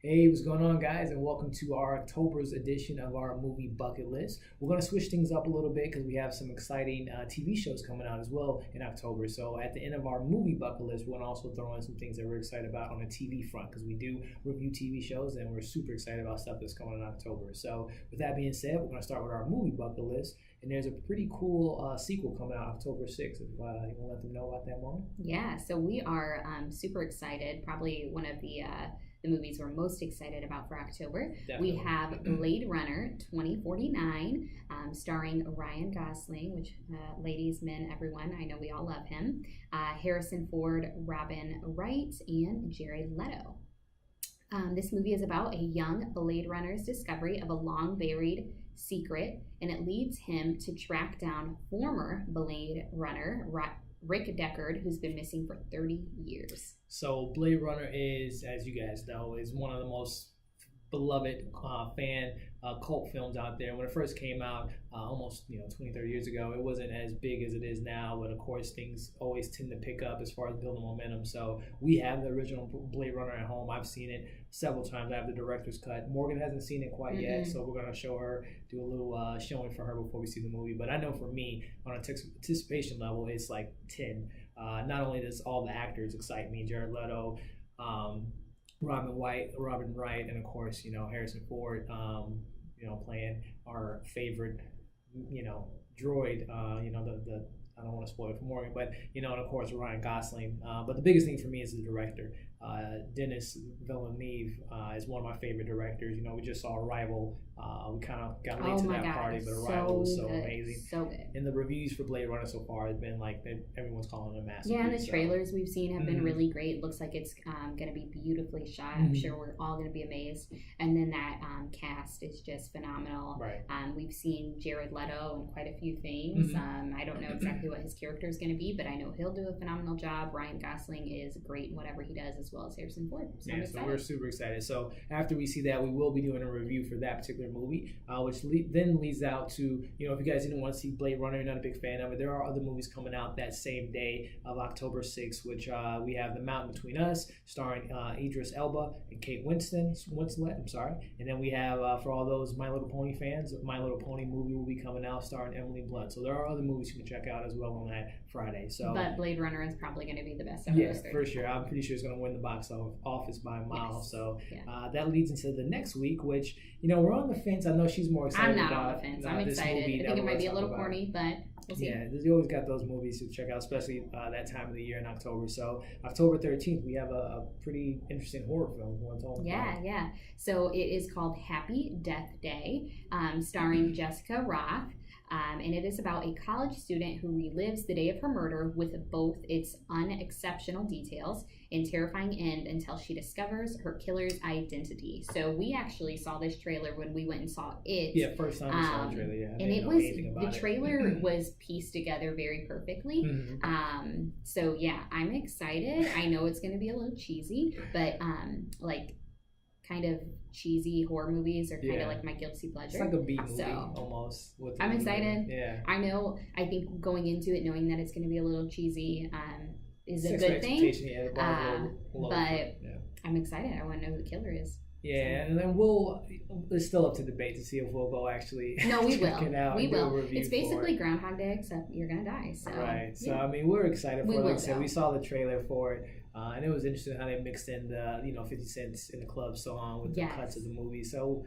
Hey, what's going on, guys, and welcome to our October's edition of our movie bucket list. We're going to switch things up a little bit because we have some exciting TV shows coming out as well in October. So at the end of our movie bucket list, we're going to also throw in some things that we're excited about on the TV front because we do review TV shows and we're super excited about stuff that's coming in October. So with that being said, we're going to start with our movie bucket list. And there's a pretty cool sequel coming out October 6th. If you want to let them know about that one. Yeah, so we are super excited. Probably one of the movies we're most excited about for October. Definitely. We have Blade Runner 2049, starring Ryan Gosling, which ladies, men, everyone, I know we all love him. Harrison Ford, Robin Wright, and Jared Leto. This movie is about a young Blade Runner's discovery of a long buried secret, and it leads him to track down former Blade Runner Rick Deckard, who's been missing for 30 years. So Blade Runner is, as you guys know, is one of the most beloved fan cult films out there. When it first came out almost 20, 30 years ago, it wasn't as big as it is now, but of course things always tend to pick up as far as building momentum. So we have the original Blade Runner at home. I've seen it several times. I have the director's cut. Morgan hasn't seen it quite yet, so we're going to show her, do a little showing for her before we see the movie. But I know for me, on a anticipation level, it's like 10. Not only does all the actors excite me, Jared Leto, Robin Wright, and of course, Harrison Ford, playing our favorite, droid, the I don't want to spoil it for Morgan, but, and of course, Ryan Gosling. But the biggest thing for me is the director. Denis Villeneuve is one of my favorite directors. We just saw Arrival. We kind of got late to that party, but Arrival was so amazing. So good. And the reviews for Blade Runner so far have been like, everyone's calling it a masterpiece. Yeah, and the trailers we've seen have been really great. Looks like it's going to be beautifully shot. I'm sure we're all going to be amazed. And then that cast is just phenomenal. Right. We've seen Jared Leto in quite a few things. I don't know exactly what his character is going to be, but I know he'll do a phenomenal job. Ryan Gosling is great in whatever he does, as well as Harrison Ford. So so we're super excited. So after we see that, we will be doing a review for that particular movie, which then leads out to, if you guys didn't want to see Blade Runner, you're not a big fan of it, there are other movies coming out that same day of October 6th, which we have The Mountain Between Us, starring Idris Elba and Kate Winslet, and then we have, for all those My Little Pony fans, My Little Pony movie will be coming out starring Emily Blunt. So there are other movies you can check out as well on that Friday. But Blade Runner is probably going to be the best of those 30. For sure. I'm pretty sure it's going to win the box office by a mile. Yes. So that leads into the next week, which, we're on the fence. I know she's more excited about. I'm not on the fence. I'm excited. I think it might be a little corny, but we'll see. Yeah, you always got those movies to check out, especially that time of the year in October. So October 13th, we have a pretty interesting horror film. Yeah. So it is called Happy Death Day, starring Jessica Roth. And it is about a college student who relives the day of her murder with both its unexceptional details and terrifying end until she discovers her killer's identity. So we actually saw this trailer when we went and saw it. Yeah, first time we saw the trailer, and the trailer was pieced together very perfectly. So yeah, I'm excited. I know it's going to be a little cheesy, but kind of cheesy horror movies are kind of like my guilty pleasure. It's like a B movie almost. I'm excited. Yeah. I think going into it knowing that it's going to be a little cheesy is a good thing. But I'm excited. I want to know who the killer is. Yeah, and then it's still up to debate to see if we'll go actually No, we will. It out we will. It's basically Groundhog Day, except you're going to die. So. Right. So, I mean, we're excited for it. Like I said, we saw the trailer for it. And it was interesting how they mixed in the 50 Cent in the Club song with the cuts of the movie. So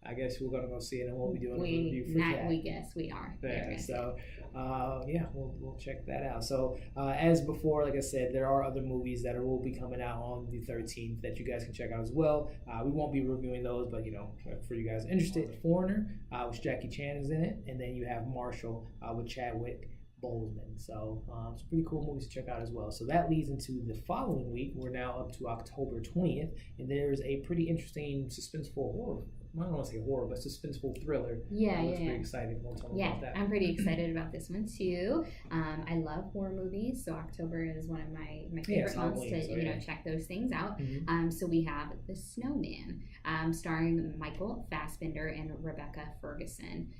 I guess we're gonna go see it, and we'll be doing a review for that. We guess we are. Yeah. So we'll check that out. So as before, like I said, there are other movies that will be coming out on the 13th that you guys can check out as well. We won't be reviewing those, but for you guys interested, Foreigner, which Jackie Chan is in it, and then you have Marshall with Chadwick Boseman. So it's pretty cool movies to check out as well. So that leads into the following week. We're now up to October 20th, and there's a pretty interesting suspenseful horror. I don't want to say horror, but suspenseful thriller. Yeah. Pretty exciting. We'll talk about that. I'm pretty excited about this one too. I love horror movies, so October is one of my favorite months to check those things out. So we have The Snowman, starring Michael Fassbender and Rebecca Ferguson.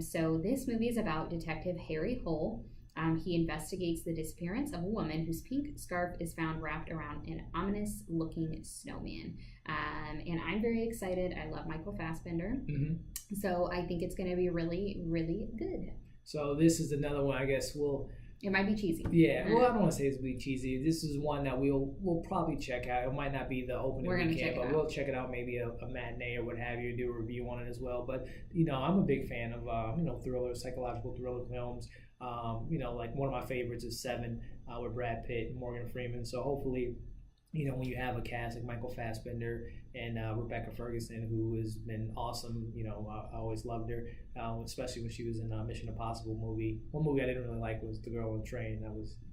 So this movie is about Detective Harry Hole, He investigates the disappearance of a woman whose pink scarf is found wrapped around an ominous-looking snowman. And I'm very excited. I love Michael Fassbender. Mm-hmm. So I think it's going to be really, really good. So this is another one, I guess it might be cheesy. Yeah, well, I don't want to say it's really cheesy. This is one that we'll probably check out. It might not be the opening weekend, but we'll check it out, maybe a matinee or what have you, do a review on it as well. But, I'm a big fan of, thriller, psychological thriller films. Like one of my favorites is Seven with Brad Pitt and Morgan Freeman. So hopefully, when you have a cast like Michael Fassbender and Rebecca Ferguson, who has been awesome, I always loved her, especially when she was in Mission Impossible movie. One movie I didn't really like was The Girl on the Train.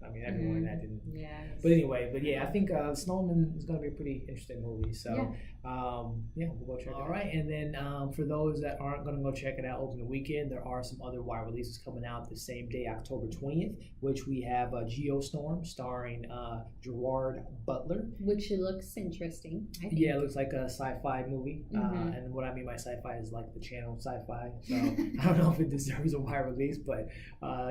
Everyone in that didn't. Yeah. But anyway, I think Snowman is going to be a pretty interesting movie. So, we'll go check it out. All right, and then for those that aren't going to go check it out opening weekend, there are some other wide releases coming out the same day, October 20th, which we have Geostorm starring Gerard Butler. Which looks interesting, I think. Yeah, it looks like a sci-fi movie. Mm-hmm. And what I mean by sci-fi is like the channel sci-fi. So I don't know if it deserves a wide release, but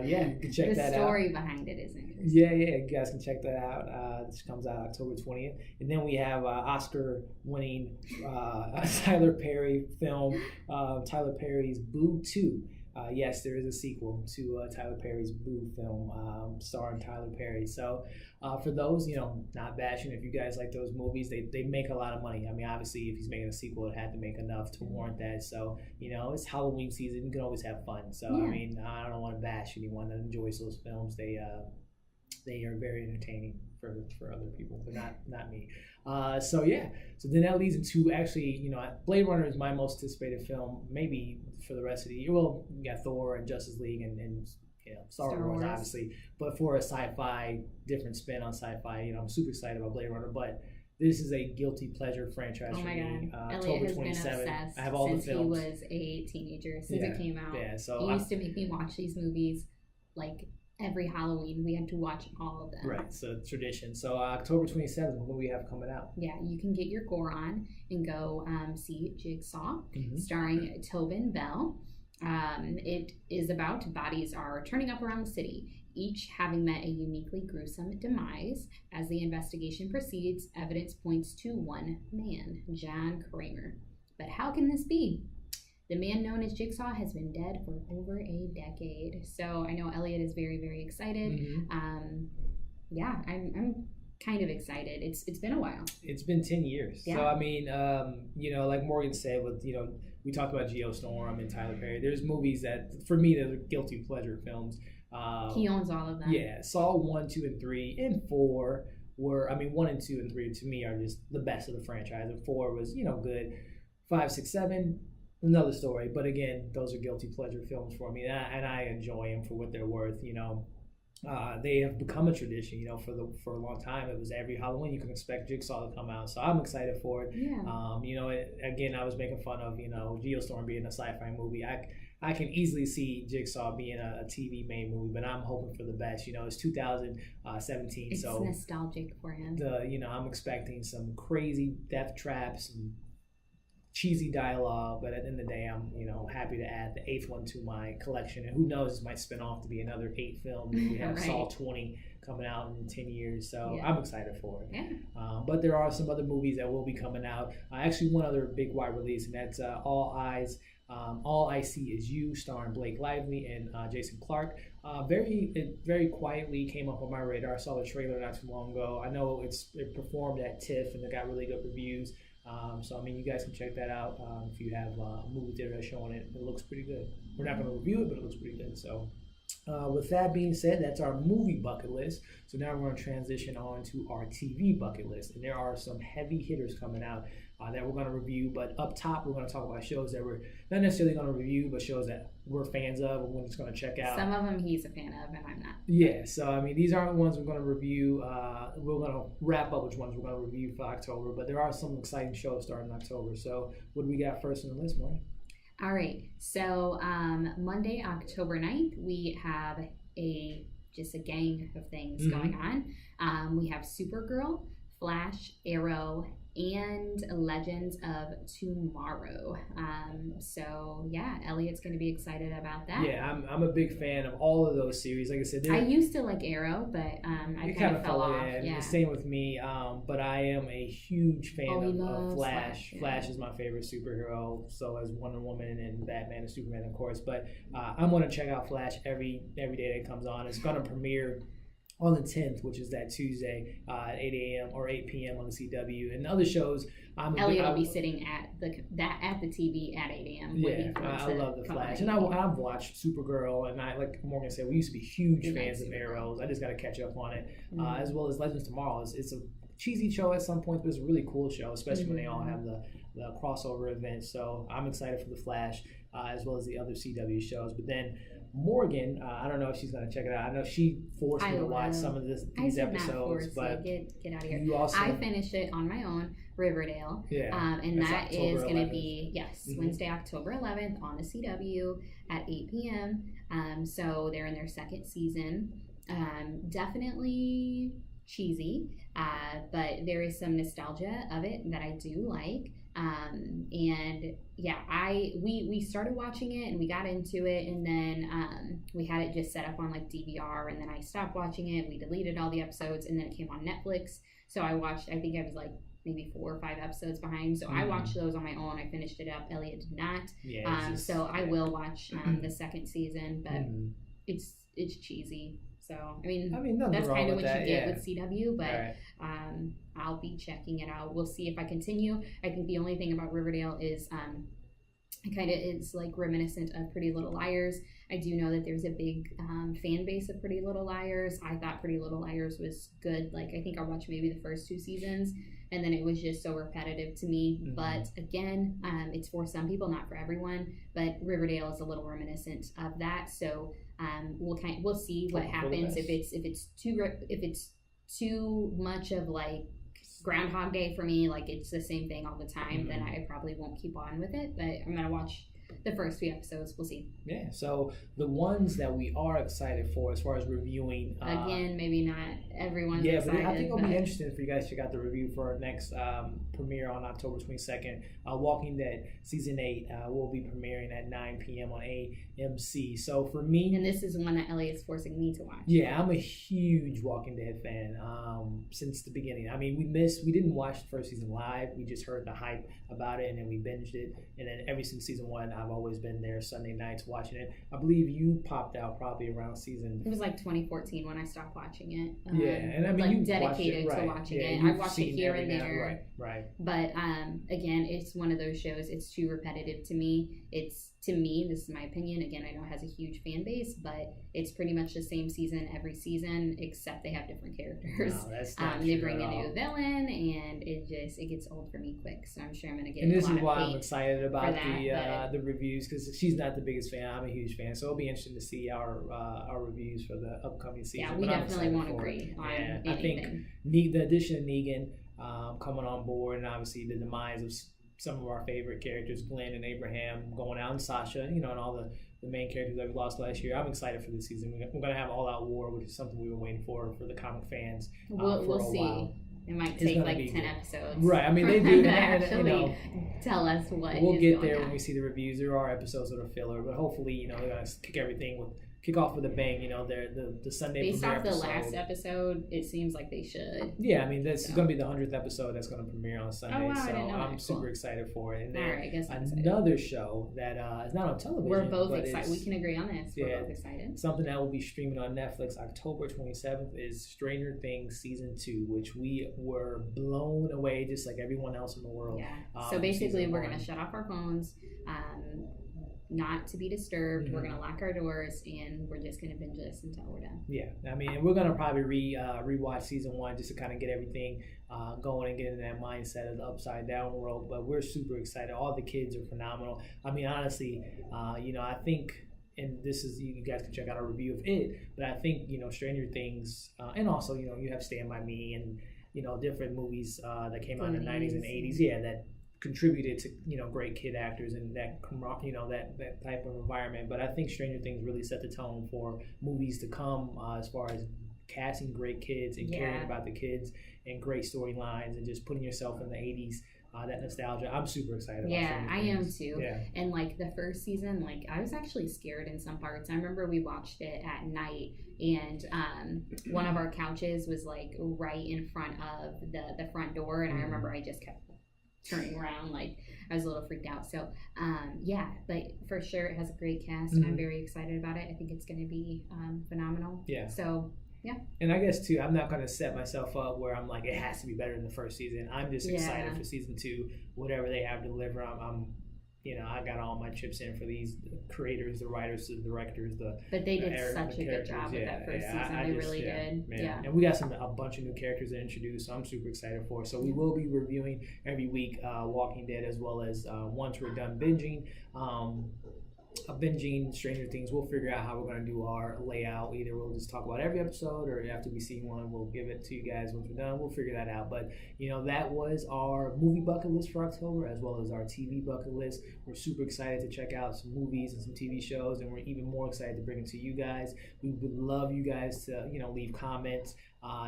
you can check that out. The story behind it is interesting. Yeah, you guys can check that out. This comes out October 20th. And then we have Oscar-winning Tyler Perry film, Tyler Perry's Boo 2. Yes, there is a sequel to Tyler Perry's Boo film starring Tyler Perry. So for those, not bashing, if you guys like those movies, they make a lot of money. I mean, obviously, if he's making a sequel, it had to make enough to warrant that. So, it's Halloween season. You can always have fun. So, yeah. I mean, I don't want to bash anyone that enjoys those films. They are very entertaining for other people, but not me. So then that leads into actually, Blade Runner is my most anticipated film, maybe for the rest of the year. Well, you got Thor and Justice League and Star Wars, obviously. But for a sci-fi, different spin on sci-fi, I'm super excited about Blade Runner. But this is a guilty pleasure franchise for me. Elliot has 27th. Been obsessed I have all since the films. He was a teenager, since it came out. Yeah, so he used to make me watch these movies like every Halloween. We had to watch all of them. Right, so tradition. So October 27th, what do we have coming out? Yeah, you can get your gore on and go see Jigsaw, starring Tobin Bell. It is about bodies are turning up around the city, each having met a uniquely gruesome demise. As the investigation proceeds, evidence points to one man, John Kramer. But how can this be? The man known as Jigsaw has been dead for over a decade. So I know Elliot is very, very excited. I'm kind of excited. It's been a while. It's been 10 years. Yeah. So I mean, like Morgan said, with we talked about Geostorm and Tyler Perry. There's movies that for me they're guilty pleasure films. He owns all of them. Yeah, Saw 1, 2, and 3, and 4 were 1 and 2 and 3 to me are just the best of the franchise. And 4 was good. 5, 6, 7. Another story, but again, those are guilty pleasure films for me, and I enjoy them for what they're worth. They have become a tradition. For a long time, it was every Halloween you can expect Jigsaw to come out, so I'm excited for it. Yeah. Again, I was making fun of Geostorm being a sci-fi movie. I can easily see Jigsaw being a TV made movie, but I'm hoping for the best. It's 2017, it's so nostalgic for him. I'm expecting some crazy death traps and cheesy dialogue, but at the end of the day, I'm happy to add the 8th one to my collection, and who knows, this might spin off to be another 8 film. We have right. Saw 20 coming out in 10 years, so I'm excited for it. Yeah. But there are some other movies that will be coming out. Actually, one other big wide release, and that's All I See Is You, starring Blake Lively and Jason Clarke. It very quietly came up on my radar. I saw the trailer not too long ago. I know it performed at TIFF and it got really good reviews. So you guys can check that out if you have a movie theater that's showing it. It looks pretty good. We're not going to review it, but it looks pretty good. So with that being said, that's our movie bucket list. So now we're going to transition on to our TV bucket list. And there are some heavy hitters coming out that we're going to review. But up top, we're going to talk about shows that we're not necessarily going to review, but shows that we're fans of and we're just going to check out. Some of them he's a fan of and I'm not. Yeah, so these aren't the ones we're going to review. We're going to wrap up which ones we're going to review for October. But there are some exciting shows starting in October. So what do we got first on the list, Maureen? All right, so Monday, October 9th, we have just a gang of things going on. We have Supergirl, Flash, Arrow, and Legends of Tomorrow. So yeah, Elliot's going to be excited about that. Yeah, I'm a big fan of all of those series. Like I said, I used to like Arrow, but I kind of fell off. in. Yeah. The same with me. But I am a huge fan of Flash. Yeah. Flash is my favorite superhero. So as Wonder Woman and Batman and Superman, of course. But I'm going to check out Flash every day that comes on. It's going to premiere on the 10th, which is that Tuesday at 8 a.m. or 8 p.m. on the CW. And other shows, Elliot will be sitting at the TV at 8 a.m. Yeah, I love the Flash, and I've watched Supergirl, and I, like Morgan said, we used to be huge fans of Arrows. I just got to catch up on it, as well as Legends of Tomorrow. It's a cheesy show at some points, but it's a really cool show, especially when they all have the crossover events. So I'm excited for the Flash, as well as the other CW shows. But then Morgan, I don't know if she's going to check it out. I know she forced me to watch some of these episodes, but get out of here. Also, I finished it on my own, Riverdale, and that is going to be Wednesday, October 11th on the CW at 8 p.m. So they're in their second season. Definitely cheesy, but there is some nostalgia of it that I do like. And yeah, we started watching it and we got into it, and then we had it just set up on like DVR, and then I stopped watching it. We deleted all the episodes, and then it came on Netflix. So I watched, I think I was like maybe 4 or 5 episodes behind. So I watched those on my own. I finished it up. Elliot did not. So I will watch the second season, but it's cheesy. So I mean that's kind of what you get with CW, but I'll be checking it out. We'll see if I continue. I think the only thing about Riverdale is it's like reminiscent of Pretty Little Liars. I do know that there's a big fan base of Pretty Little Liars. I thought Pretty Little Liars was good. Like I think I watched maybe the first 2 seasons, and then it was just so repetitive to me. But again, it's for some people, not for everyone. But Riverdale is a little reminiscent of that. So we'll see what happens if it's too much of like Groundhog Day for me, like it's the same thing all the time, then I probably won't keep on with it. But I'm gonna watch the first 3 episodes. We'll see. Yeah. So the ones that we are excited for, as far as reviewing, again, maybe not everyone's excited. But I think it'll be interesting for you guys to check out the review for our next premiere on October 22nd. Walking Dead season 8 will be premiering at 9 p.m. on AMC. So for me, and this is one that Elliot's forcing me to watch. Yeah, I'm a huge Walking Dead fan since the beginning. I mean, we didn't watch the first season live. We just heard the hype about it, and then we binged it. And then ever since season 1, I've always been there Sunday nights watching it. I believe you popped out probably around season. It was like 2014 when I stopped watching it. And I mean, like you dedicated to watching it. I've watched it here and there. Right. But again, it's one of those shows. It's too repetitive to me. To me, this is my opinion. Again, I know it has a huge fan base, but it's pretty much the same season every season, except they have different characters. No, that's not they bring a new villain, and it gets old for me quick. So I'm sure I'm gonna get. And this is why I'm excited about the reviews, because she's not the biggest fan. I'm a huge fan, so it'll be interesting to see our reviews for the upcoming season. Yeah, we definitely won't agree on anything. I think the addition of Negan coming on board, and obviously the demise of some of our favorite characters, Glenn and Abraham going out, and Sasha, and all the main characters that we lost last year. I'm excited for this season. We're going to have All Out War, which is something we were waiting for the comic fans we'll see. While. It might take like 10 episodes. Right. I mean, they do. Actually, tell us what. We'll get there when we see the reviews. There are episodes that are filler, but hopefully, they're going to kick off with a bang. The Sunday based off the last episode, it seems like they should. Yeah, I mean, that's going to be the 100th episode that's going to premiere on Sunday. Oh, wow, so I'm that. super excited for it. And then I guess another show that is not on television. We're both excited. We can agree on this. We're both excited. Something that will be streaming on Netflix October 27th is Stranger Things Season 2, which we were blown away just like everyone else in the world. Yeah. So basically, we're going to shut off our phones. Not to be disturbed. We're gonna lock our doors, and we're just gonna binge this until we're done. Yeah, I mean, and we're gonna probably rewatch season 1 just to kind of get everything going and get in that mindset of the upside down world. But we're super excited. All the kids are phenomenal. I mean, honestly, I think, and this is, you guys can check out our review of it, but I think Stranger Things, and also you have Stand By Me, and different movies that came out in the 90s and 80s. Yeah, that contributed to great kid actors and that that type of environment. But I think Stranger Things really set the tone for movies to come, as far as casting great kids and caring about the kids and great storylines and just putting yourself in the 80s. That nostalgia. I'm super excited about Yeah, I am too. Yeah. And like the first season, like I was actually scared in some parts. I remember we watched it at night, and one of our couches was like right in front of the front door, and I remember I just kept turning around, like I was a little freaked out. So yeah, but for sure it has a great cast, and I'm very excited about it. I think it's going to be phenomenal. Yeah. So yeah. And I guess too, I'm not going to set myself up where I'm like it has to be better than the first season. I'm just excited for season 2, whatever they have to deliver. I'm I got all my chips in for these creators, the writers, the directors, But they did such a good job with that first season. They really did. Yeah. And we got a bunch of new characters to introduce, so I'm super excited for it. So we will be reviewing every week Walking Dead, as well as once we're done binging Stranger Things. We'll figure out how we're going to do our layout. Either we'll just talk about every episode, or after we see one, we'll give it to you guys once we're done. We'll figure that out. But that was our movie bucket list for October, as well as our TV bucket list. We're super excited to check out some movies and some TV shows, and we're even more excited to bring it to you guys. We would love you guys to leave comments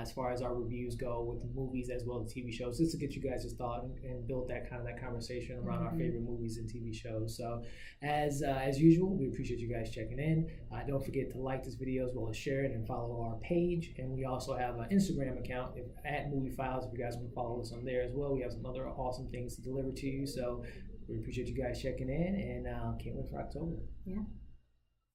as far as our reviews go with the movies as well as TV shows, just to get you guys' thought and build that conversation around our favorite movies and TV shows. So as usual, we appreciate you guys checking in. Don't forget to like this video as well as share it and follow our page. And we also have an Instagram account at Movie Files if you guys want to follow us on there as well. We have some other awesome things to deliver to you. So we appreciate you guys checking in, and can't wait for October. Yeah.